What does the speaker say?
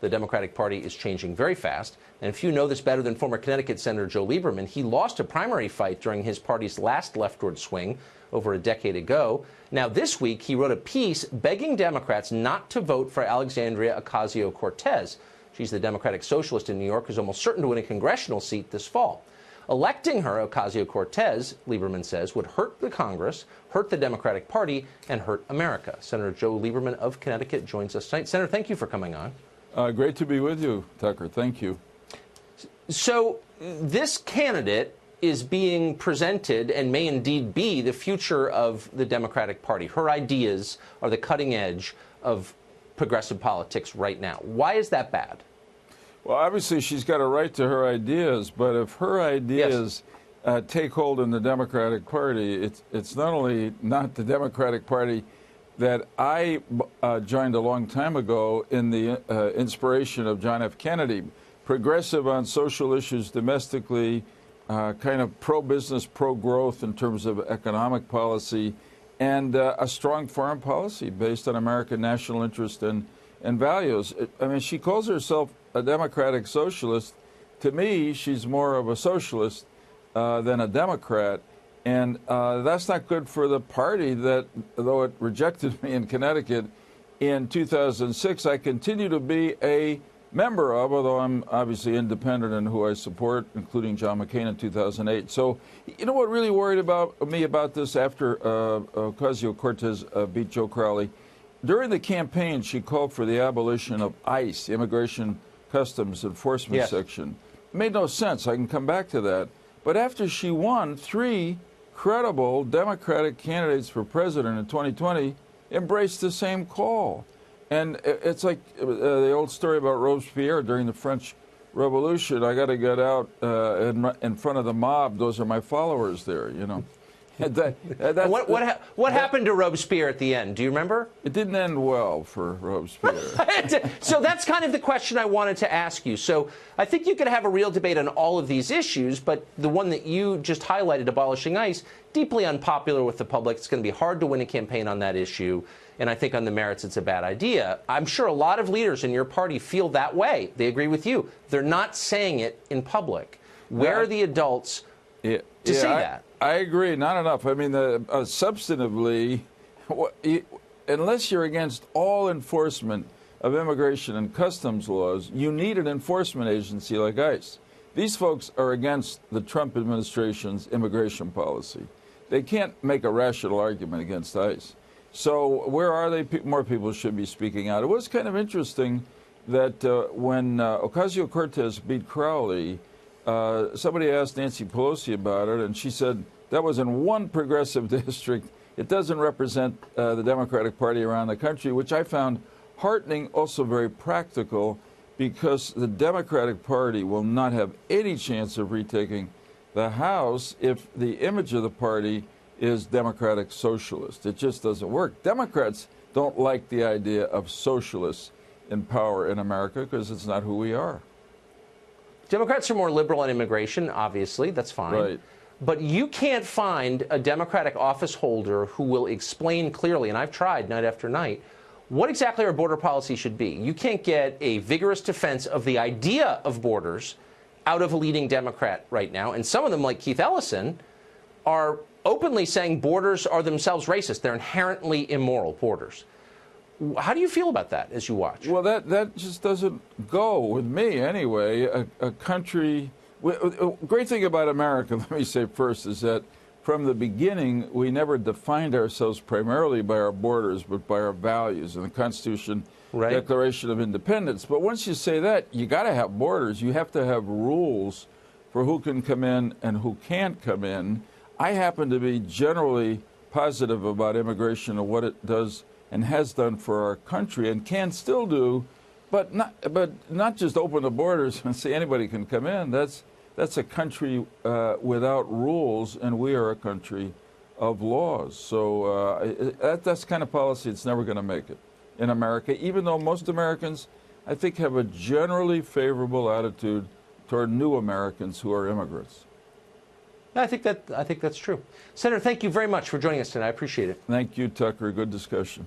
The Democratic Party is changing very fast. And if you know this better than former Connecticut Senator Joe Lieberman, he lost a primary fight during his party's last leftward swing over a decade ago. Now, this week, he wrote a piece begging Democrats not to vote for Alexandria Ocasio-Cortez. She's the Democratic socialist in New York who's almost certain to win a congressional seat this fall. Electing her, Ocasio-Cortez, Lieberman says, would hurt the Congress, hurt the Democratic Party, and hurt America. Senator Joe Lieberman of Connecticut joins us tonight. Senator, thank you for coming on. Great to be with you, Tucker. Thank you. So this candidate is being presented and may indeed be the future of the Democratic Party. Her ideas are the cutting edge of progressive politics right now. Why is that bad? Well, obviously, she's got a right to her ideas, but if her ideas take hold in the Democratic Party, it's not only not the Democratic Party that I joined a long time ago in the inspiration of John F. Kennedy, progressive on social issues domestically, kind of pro-business, pro-growth in terms of economic policy, and a strong foreign policy based on American national interest and values. I mean, she calls herself a democratic socialist. To me, she's more of a socialist than a Democrat. And that's not good for the party that, though it rejected me in Connecticut in 2006, I continue to be a member of, although I'm obviously independent in who I support, including John McCain in 2008. So, you know what really worried me about this after Ocasio-Cortez beat Joe Crowley? During the campaign, she called for the abolition of ICE, the Immigration Customs Enforcement Section. It made no sense. I can come back to that. But after she won, 3 credible Democratic candidates for president in 2020 embraced the same call. And it's like the old story about Robespierre during the French Revolution. I got to get out in front of the mob. Those are my followers there, you know. What happened to Robespierre at the end? Do you remember? It didn't end well for Robespierre. So that's kind of the question I wanted to ask you. So I think you could have a real debate on all of these issues, but the one that you just highlighted, abolishing ICE, deeply unpopular with the public. It's going to be hard to win a campaign on that issue. And I think on the merits, it's a bad idea. I'm sure a lot of leaders in your party feel that way. They agree with you. They're not saying it in public. Where are the adults to say that? I agree. Not enough. I mean, substantively, unless you're against all enforcement of immigration and customs laws, you need an enforcement agency like ICE. These folks are against the Trump administration's immigration policy. They can't make a rational argument against ICE. So where are they? More people should be speaking out. It was kind of interesting that when Ocasio-Cortez beat Crowley, somebody asked Nancy Pelosi about it, and she said that was in one progressive district. It doesn't represent the Democratic Party around the country, which I found heartening, also very practical, because the Democratic Party will not have any chance of retaking the House if the image of the party is democratic socialist. It just doesn't work. Democrats don't like the idea of socialists in power in America because it's not who we are. Democrats are more liberal on immigration, obviously. That's fine. Right. But you can't find a Democratic office holder who will explain clearly, and I've tried night after night, what exactly our border policy should be. You can't get a vigorous defense of the idea of borders out of a leading Democrat right now. And some of them, like Keith Ellison, are openly saying borders are themselves racist. They're inherently immoral, borders. How do you feel about that as you watch? Well, that just doesn't go with me anyway. A country, great thing about America, let me say first, is that from the beginning, we never defined ourselves primarily by our borders, but by our values and the Constitution, right. Declaration of Independence. But once you say that, you got to have borders. You have to have rules for who can come in and who can't come in. I happen to be generally positive about immigration and what it does and has done for our country and can still do, but not just open the borders and say anybody can come in. That's a country without rules, and we are a country of laws. So that's the kind of policy that's never going to make it in America, even though most Americans, I think, have a generally favorable attitude toward new Americans who are immigrants. I think that's true. Senator, thank you very much for joining us tonight. I appreciate it. Thank you, Tucker. Good discussion.